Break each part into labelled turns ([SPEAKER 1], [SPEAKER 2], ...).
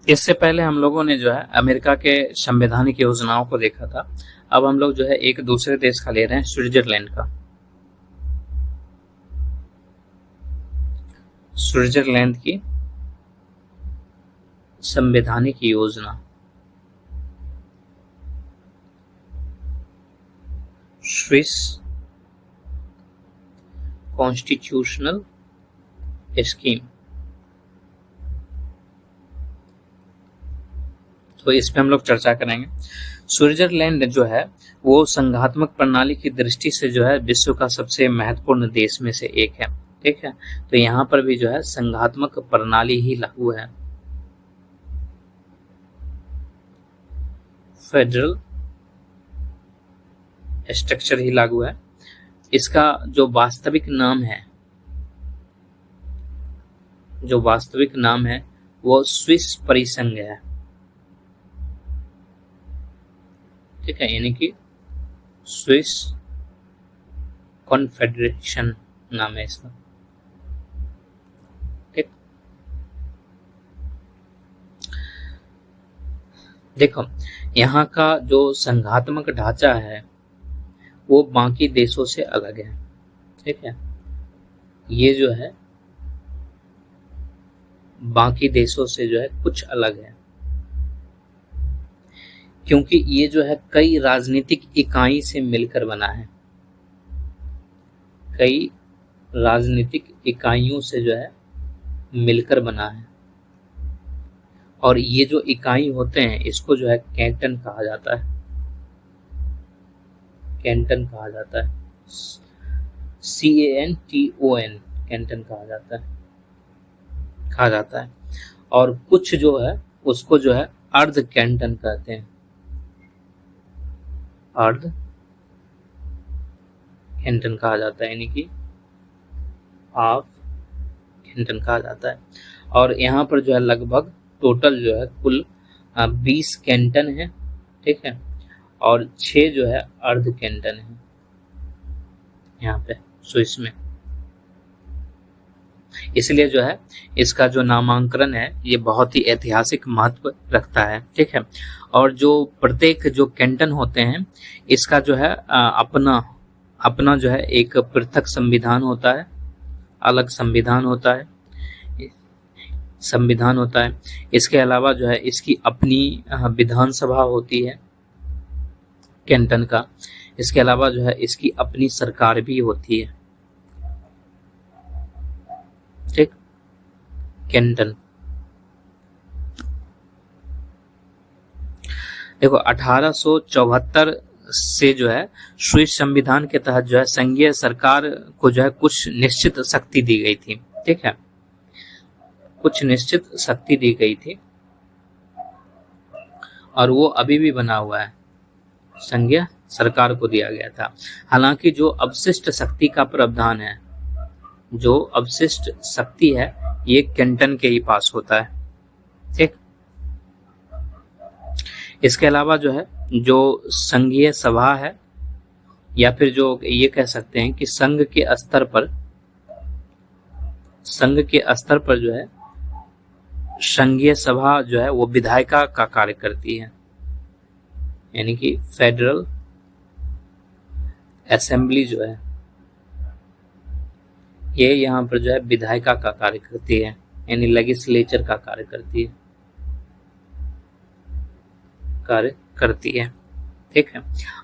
[SPEAKER 1] इससे पहले हम लोगों ने जो है अमेरिका के संवैधानिक योजनाओं को देखा था। अब हम लोग जो है एक दूसरे देश का ले रहे हैं, स्विट्जरलैंड का। स्विट्जरलैंड की संवैधानिक योजना, स्विस कॉन्स्टिट्यूशनल स्कीम। तो इस पे हम लोग चर्चा करेंगे। स्विट्जरलैंड जो है वो संघात्मक प्रणाली की दृष्टि से जो है विश्व का सबसे महत्वपूर्ण देश में से एक है। ठीक है, तो यहाँ पर भी जो है संघात्मक प्रणाली ही लागू है, फेडरल स्ट्रक्चर ही लागू है। इसका जो वास्तविक नाम है वो स्विस परिसंघ है। ठीक है, यानी कि स्विस कॉन्फेडरेशन नाम है इसका। ठीक, देखो यहाँ का जो संघात्मक ढांचा है वो बाकी देशों से अलग है। ठीक है, ये जो है बाकी देशों से जो है कुछ अलग है, क्योंकि ये जो है कई राजनीतिक इकाई से मिलकर बना है। कई राजनीतिक इकाइयों से जो है मिलकर बना है, और ये जो इकाई होते हैं इसको जो है कैंटन कहा जाता है। कैंटन कहा जाता है, CANTON, कैंटन कहा जाता है। और कुछ जो है उसको जो है अर्ध कैंटन कहते हैं, अर्ध कैंटन कहा जाता है, यानी कि हाफ कैंटन कहा जाता है। और यहाँ पर जो है लगभग टोटल जो है कुल 20 कैंटन है। ठीक है, और 6 जो है अर्ध कैंटन है यहाँ पे स्विस में। इसलिए जो है इसका जो नामांकन है ये बहुत ही ऐतिहासिक महत्व रखता है। ठीक है, और जो प्रत्येक जो कैंटन होते हैं इसका जो है अपना जो है एक पृथक संविधान होता है, अलग संविधान होता है। इसके अलावा जो है इसकी अपनी विधानसभा होती है कैंटन का। इसके अलावा जो है इसकी अपनी सरकार भी होती है। ठीक, कैंटन देखो 1874 से जो है स्विस संविधान के तहत जो है संघीय सरकार को जो है कुछ निश्चित शक्ति दी गई थी। ठीक है, कुछ निश्चित शक्ति दी गई थी और वो अभी भी बना हुआ है, संघीय सरकार को दिया गया था। हालांकि जो अवशिष्ट शक्ति का प्रावधान है, जो अवशिष्ट शक्ति है ये कैंटन के ही पास होता है। ठीक, इसके अलावा जो है जो संघीय सभा है, या फिर जो ये कह सकते हैं कि संघ के स्तर पर जो है संघीय सभा जो है वो विधायिका का कार्य करती है, यानी कि फेडरल असेंबली जो है ये यहाँ पर जो है विधायिका का कार्य करती है, यानी लेजिस्लेचर का कार्य करती है। ठीक है,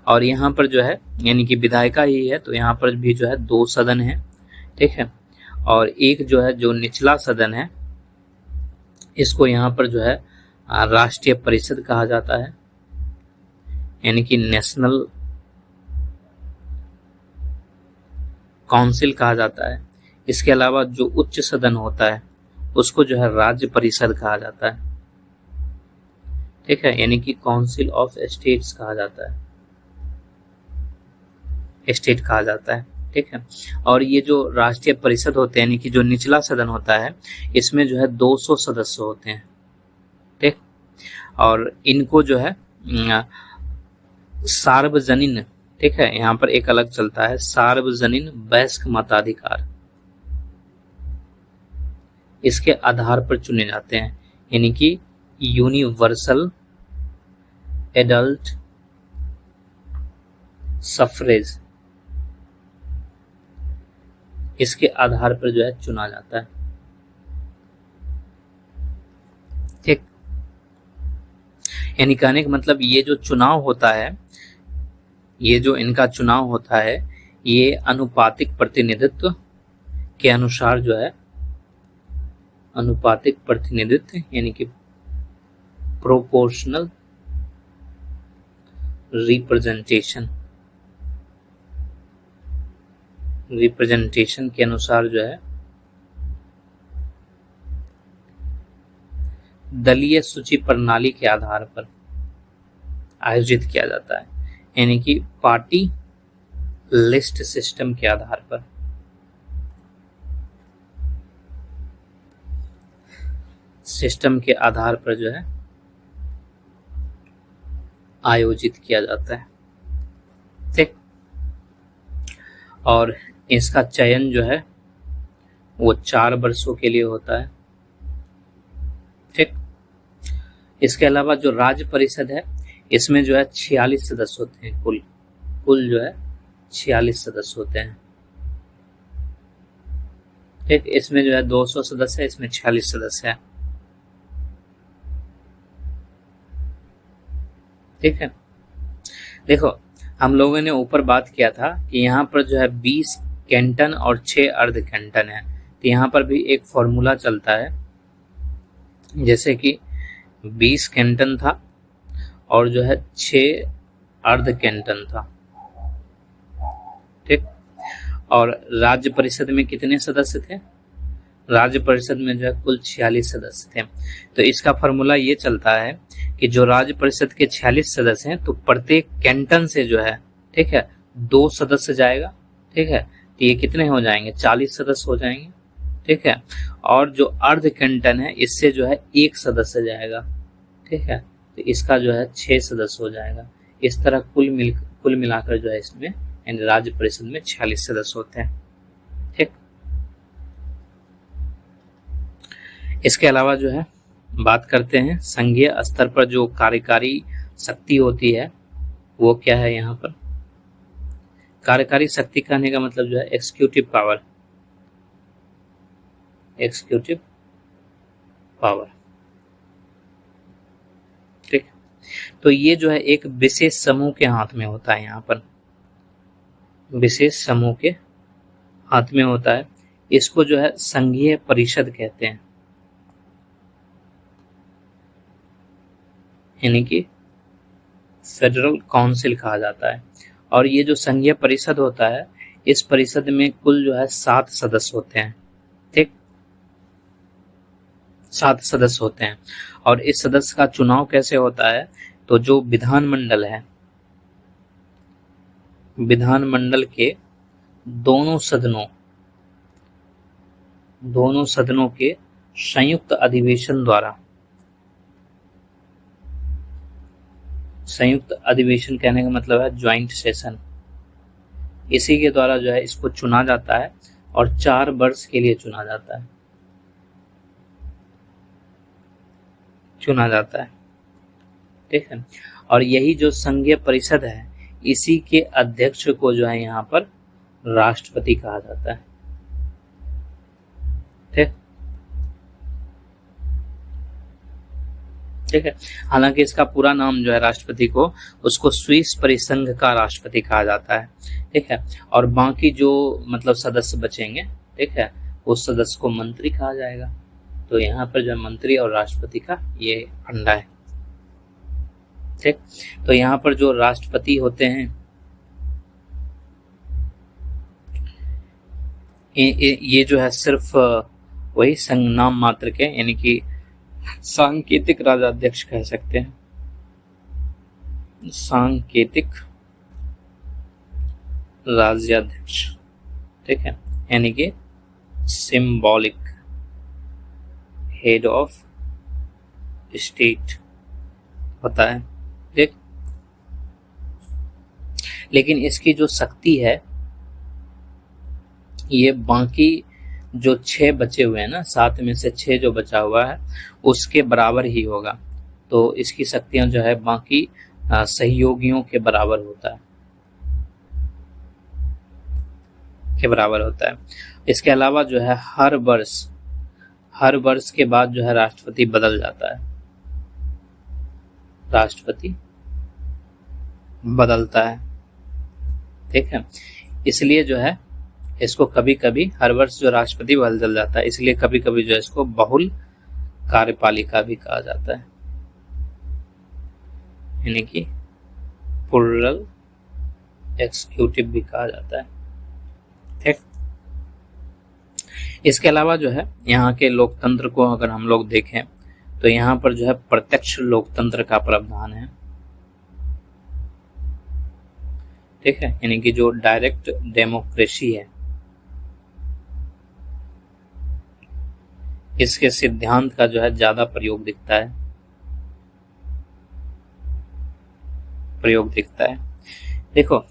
[SPEAKER 1] और यहाँ पर जो है यानी कि विधायिका ही है, तो यहाँ पर भी जो है 2 सदन है। ठीक है, और एक जो है जो निचला सदन है इसको यहाँ पर जो है राष्ट्रीय परिषद कहा जाता है, यानी कि नेशनल काउंसिल कहा जाता है। इसके अलावा जो उच्च सदन होता है उसको जो है राज्य परिषद कहा जाता है। ठीक है, यानी कि काउंसिल ऑफ स्टेट्स कहा जाता है। ठीक है, और ये जो राष्ट्रीय परिषद होते हैं यानी कि जो निचला सदन होता है इसमें जो है 200 सदस्य होते हैं। ठीक, और इनको जो है सार्वजनीन, ठीक है, यहाँ पर एक अलग चलता है सार्वजनीन वयस्क मताधिकार, इसके आधार पर चुने जाते हैं, यानी कि यूनिवर्सल एडल्ट सफरेज, इसके आधार पर जो है चुना जाता है। ठीक, यानी कहने का मतलब ये जो चुनाव होता है, ये जो इनका चुनाव होता है, ये अनुपातिक प्रतिनिधित्व के अनुसार जो है, अनुपातिक प्रतिनिधित्व यानी कि प्रोपोर्शनल रिप्रेजेंटेशन के अनुसार जो है दलीय सूची प्रणाली के आधार पर आयोजित किया जाता है, यानी कि पार्टी लिस्ट सिस्टम के आधार पर। सिस्टम के आधार पर जो है आयोजित किया जाता है। ठीक, और इसका चयन जो है वो 4 वर्षों के लिए होता है। ठीक, इसके अलावा जो राज्य परिषद है, इसमें जो है 46 सदस्य होते हैं। कुल जो है 46 सदस्य होते हैं। ठीक, इसमें जो है 200 सदस्य है, इसमें 46 सदस्य है। ठीक है, देखो हम लोगों ने ऊपर बात किया था कि यहाँ पर जो है 20 कैंटन और 6 अर्ध कैंटन है। तो यहाँ पर भी एक फॉर्मूला चलता है, जैसे कि 20 कैंटन था और जो है 6 अर्ध कैंटन था। ठीक, और राज्य परिषद में कितने सदस्य थे? राज्य परिषद में जो है कुल 46 सदस्य थे। तो इसका फॉर्मूला ये चलता है कि जो राज्य परिषद के 46 सदस्य हैं, तो प्रत्येक कैंटन से जो है, ठीक है, 2 सदस्य जाएगा। ठीक है, तो ये कितने हो जाएंगे? 40 सदस्य हो जाएंगे। ठीक है, और जो अर्ध कैंटन है, इससे जो है 1 सदस्य जाएगा। ठीक है, तो इसका जो है 6 सदस्य हो जाएगा। इस तरह कुल मिलाकर जो है इसमें यानी राज्य परिषद में 46 सदस्य होते हैं। ठीक, इसके अलावा जो है बात करते हैं संघीय स्तर पर जो कार्यकारी शक्ति होती है वो क्या है। यहाँ पर कार्यकारी शक्ति कहने का मतलब जो है एग्जीक्यूटिव पावर। एग्जीक्यूटिव पावर, ठीक, तो ये जो है एक विशेष समूह के हाथ में होता है। यहाँ पर विशेष समूह के हाथ में होता है। इसको जो है संघीय परिषद कहते हैं, यानी कि फेडरल काउंसिल कहा जाता है। और ये जो संघीय परिषद होता है, इस परिषद में कुल जो है 7 सदस्य होते हैं। ठीक, 7 सदस्य होते हैं। और इस सदस्य का चुनाव कैसे होता है? तो जो विधानमंडल है, विधानमंडल के दोनों सदनों के संयुक्त अधिवेशन द्वारा, संयुक्त अधिवेशन कहने का मतलब है ज्वाइंट सेशन, इसी के द्वारा जो है इसको चुना जाता है और 4 वर्ष के लिए चुना जाता है। ठीक है, और यही जो संघीय परिषद है, इसी के अध्यक्ष को जो है यहाँ पर राष्ट्रपति कहा जाता है। ठीक है, हालांकि इसका पूरा नाम जो है राष्ट्रपति को, उसको स्विस परिसंघ का राष्ट्रपति कहा जाता है। ठीक है, और बाकी जो मतलब सदस्य बचेंगे, ठीक है, उस सदस्य को मंत्री कहा जाएगा। तो यहाँ पर जो मंत्री और राष्ट्रपति का ये फंडा है। ठीक, तो यहाँ पर जो राष्ट्रपति होते हैं, ये जो है सिर्फ वही संघ नाम मात्र के, यानी कि सांकेतिक राजाध्यक्ष कह सकते हैं। सांकेतिक राज्याध्यक्ष, ठीक है, यानी कि सिंबॉलिक हेड ऑफ स्टेट होता है। ठीक, लेकिन इसकी जो शक्ति है, ये बाकी जो 6 बचे हुए हैं ना, 7 में से 6 जो बचा हुआ है, उसके बराबर ही होगा। तो इसकी शक्तियां जो है बाकी सहयोगियों के बराबर होता है, इसके अलावा जो है हर वर्ष के बाद जो है राष्ट्रपति बदल जाता है, राष्ट्रपति बदलता है। ठीक है, इसलिए जो है इसको कभी कभी हर वर्ष जो राष्ट्रपति बदल जाता है, इसलिए कभी कभी जो है इसको बहुल कार्यपालिका भी कहा जाता है, यानी कि प्लूरल एग्जीक्यूटिव भी कहा जाता है। ठीक, इसके अलावा जो है यहाँ के लोकतंत्र को अगर हम लोग देखें तो यहाँ पर जो है प्रत्यक्ष लोकतंत्र का प्रावधान है। ठीक है, यानी कि जो डायरेक्ट डेमोक्रेसी है, इसके सिद्धांत का जो है ज्यादा प्रयोग दिखता है। देखो,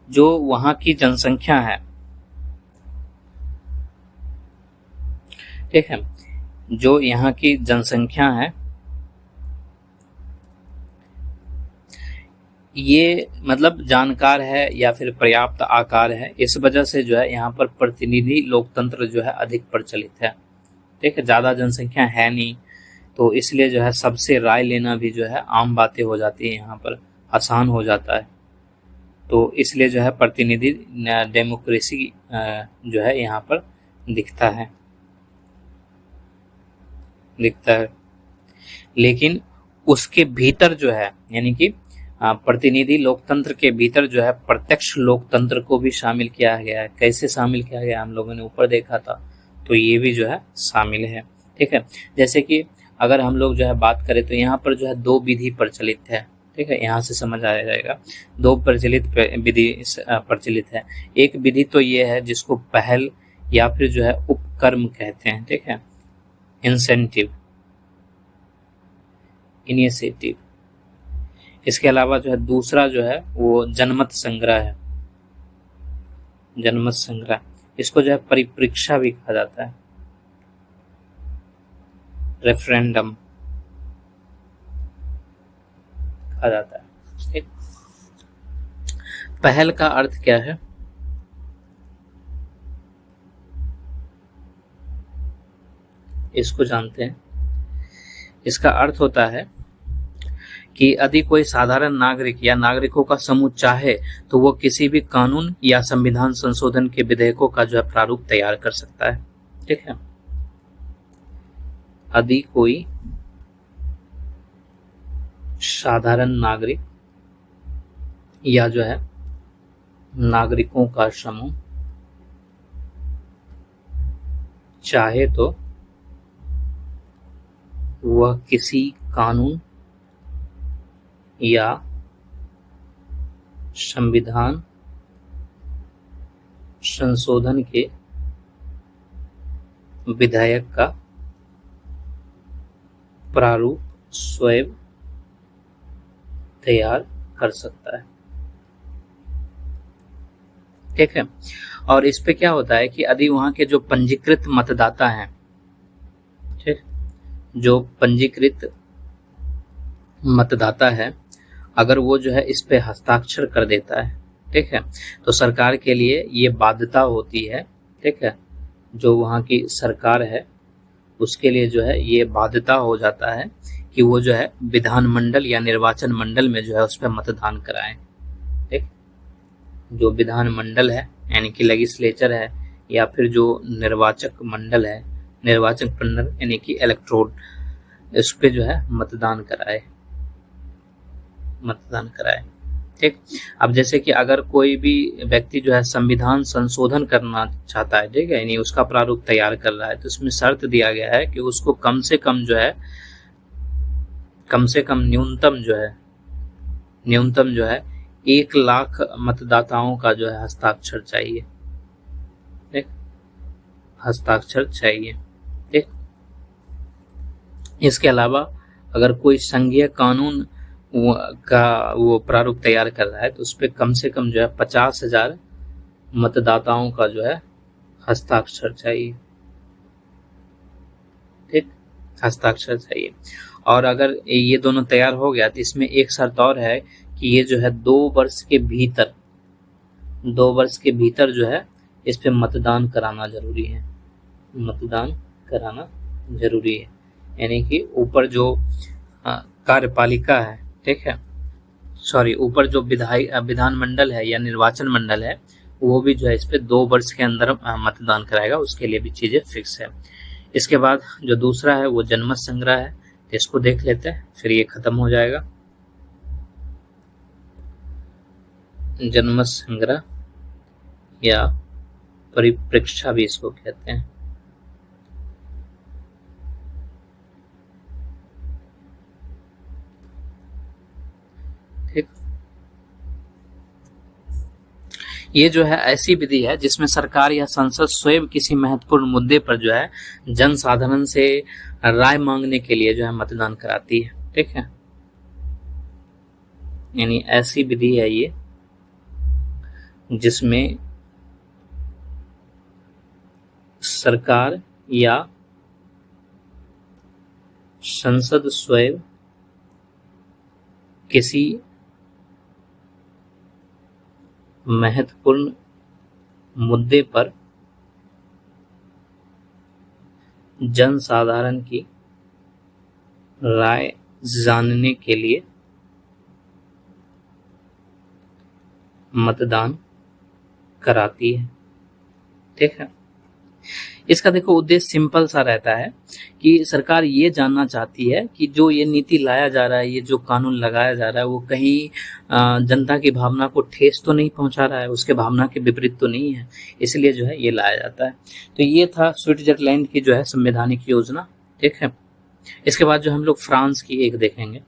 [SPEAKER 1] जो वहां की जनसंख्या है, ठीक है, जो यहाँ की जनसंख्या है, ये मतलब जानकार है या फिर पर्याप्त आकार है, इस वजह से जो है यहाँ पर प्रतिनिधि लोकतंत्र जो है अधिक प्रचलित है। ठीक है, ज्यादा जनसंख्या है नहीं, तो इसलिए जो है सबसे राय लेना भी जो है आम बातें हो जाती है, यहाँ पर आसान हो जाता है। तो इसलिए जो है प्रतिनिधि डेमोक्रेसी जो है यहाँ पर दिखता है। लेकिन उसके भीतर जो है, यानी कि प्रतिनिधि लोकतंत्र के भीतर जो है प्रत्यक्ष लोकतंत्र को भी शामिल किया गया है। कैसे शामिल किया गया हम लोगों ने ऊपर देखा था, तो ये भी जो है शामिल है। ठीक है, जैसे कि अगर हम लोग जो है बात करें तो यहाँ पर जो है दो विधि प्रचलित है। ठीक है, यहाँ से समझ आ जाएगा, दो प्रचलित विधि प्रचलित है। एक विधि तो ये है जिसको पहल या फिर जो है उपक्रम कहते हैं। ठीक है, इनिशिएटिव। इसके अलावा जो है दूसरा जो है वो जनमत संग्रह है, जनमत संग्रह। इसको जो है परिप्रेक्षा भी कहा जाता है, रेफरेंडम कहा जाता है। ठीक, पहल का अर्थ क्या है? इसको जानते हैं। इसका अर्थ होता है कि यदि कोई साधारण नागरिक या नागरिकों का समूह चाहे तो वो किसी भी कानून या संविधान संशोधन के विधेयकों का जो है प्रारूप तैयार कर सकता है। ठीक है, यदि कोई साधारण नागरिक या जो है नागरिकों का समूह चाहे तो वह किसी कानून या संविधान संशोधन के विधेयक का प्रारूप स्वयं तैयार कर सकता है। ठीक है, और इस पे क्या होता है कि यदि वहां के जो पंजीकृत मतदाता हैं, ठीक, जो पंजीकृत मतदाता है, अगर वो जो है इस पे हस्ताक्षर कर देता है, ठीक है, तो सरकार के लिए ये बाध्यता होती है। ठीक है, जो वहाँ की सरकार है उसके लिए जो है ये बाध्यता हो जाता है कि वो जो है विधानमंडल या निर्वाचन मंडल में जो है उस पर मतदान कराएं। ठीक, जो विधानमंडल है यानी कि लेजिस्लेचर है, या फिर जो निर्वाचक मंडल है, निर्वाचक मंडल यानी कि इलेक्ट्रोड, इस पे जो है मतदान कराए। ठीक, अब जैसे कि अगर कोई भी व्यक्ति जो है संविधान संशोधन करना चाहता है, ठीक है, यानी उसका प्रारूप तैयार कर रहा है, तो इसमें शर्त दिया गया है कि उसको कम से कम न्यूनतम जो है 1 लाख मतदाताओं का जो है हस्ताक्षर चाहिए। ठीक, हस्ताक्षर चाहिए। ठीक, इसके अलावा अगर कोई संघीय कानून का वो प्रारूप तैयार कर रहा है तो उस पर कम से कम जो है 50,000 मतदाताओं का जो है हस्ताक्षर चाहिए। ठीक, हस्ताक्षर चाहिए। और अगर ये दोनों तैयार हो गया तो इसमें एक शर्त और है कि ये जो है 2 वर्ष के भीतर जो है इस पे मतदान कराना जरूरी है, मतदान कराना जरूरी है। यानी कि ऊपर जो कार्यपालिका है, ठीक है, सॉरी, ऊपर जो विधानमंडल है या निर्वाचन मंडल है, वो भी जो है इस पे 2 वर्ष के अंदर मतदान कराएगा, उसके लिए भी चीजें फिक्स है। इसके बाद जो दूसरा है वो जनमत संग्रह है, तो इसको देख लेते हैं, फिर ये खत्म हो जाएगा। जनमत संग्रह या परिप्रेक्षा भी इसको कहते हैं। ठीक, ये जो है ऐसी विधि है जिसमें सरकार या संसद स्वयं किसी महत्वपूर्ण मुद्दे पर जो है जन साधारण से राय मांगने के लिए जो है मतदान कराती है। ठीक है, यानी ऐसी विधि है ये जिसमें सरकार या संसद स्वयं किसी महत्वपूर्ण मुद्दे पर जन साधारण की राय जानने के लिए मतदान कराती है। ठीक है, इसका देखो उद्देश्य सिंपल सा रहता है कि सरकार ये जानना चाहती है कि जो ये नीति लाया जा रहा है, ये जो कानून लगाया जा रहा है, वो कहीं जनता की भावना को ठेस तो नहीं पहुंचा रहा है, उसके भावना के विपरीत तो नहीं है, इसलिए जो है ये लाया जाता है। तो ये था स्विट्जरलैंड की जो है संवैधानिक योजना। ठीक है, इसके बाद जो हम लोग फ्रांस की एक देखेंगे।